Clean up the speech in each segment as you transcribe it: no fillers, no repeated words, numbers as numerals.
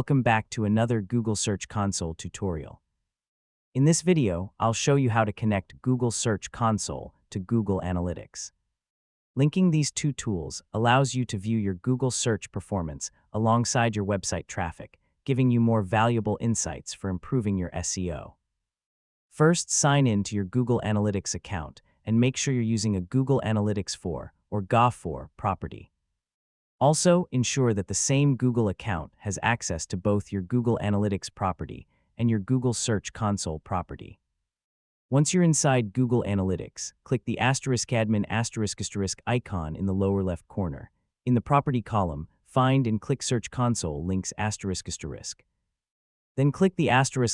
Welcome back to another Google Search Console tutorial. In this video, I'll show you how to connect Google Search Console to Google Analytics. Linking these two tools allows you to view your Google search performance alongside your website traffic, giving you more valuable insights for improving your SEO. First, sign in to your Google Analytics account and make sure you're using a Google Analytics 4 or GA4 property. Also, ensure that the same Google account has access to both your Google Analytics property and your Google Search Console property. Once you're inside Google Analytics, click the *admin * icon in the lower left corner. In the property column, find and click Search Console links ***. Then click the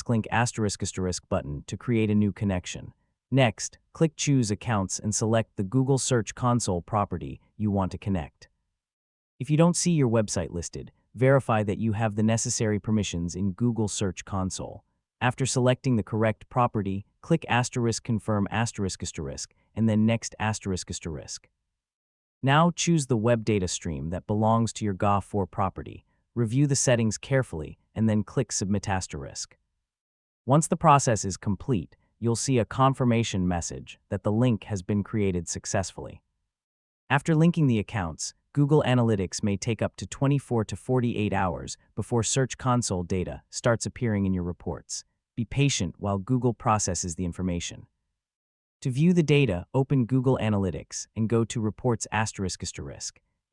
*link ** button to create a new connection. Next, click Choose Accounts and select the Google Search Console property you want to connect. If you don't see your website listed, verify that you have the necessary permissions in Google Search Console. After selecting the correct property, click *confirm ** and then next ***. Now choose the web data stream that belongs to your GA4 property. Review the settings carefully and then click Submit *. Once the process is complete, you'll see a confirmation message that the link has been created successfully. After linking the accounts, Google Analytics may take up to 24 to 48 hours before Search Console data starts appearing in your reports. Be patient while Google processes the information. To view the data, open Google Analytics and go to Reports ***.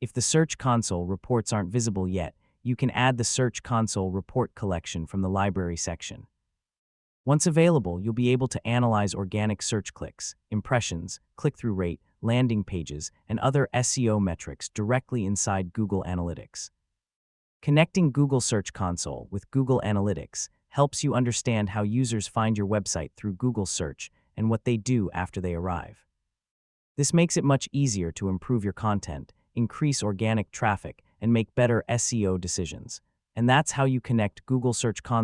If the Search Console reports aren't visible yet, you can add the Search Console report collection from the Library section. Once available, you'll be able to analyze organic search clicks, impressions, click-through rate, landing pages, and other SEO metrics directly inside Google Analytics. Connecting Google Search Console with Google Analytics helps you understand how users find your website through Google Search and what they do after they arrive. This makes it much easier to improve your content, increase organic traffic, and make better SEO decisions. And that's how you connect Google Search Console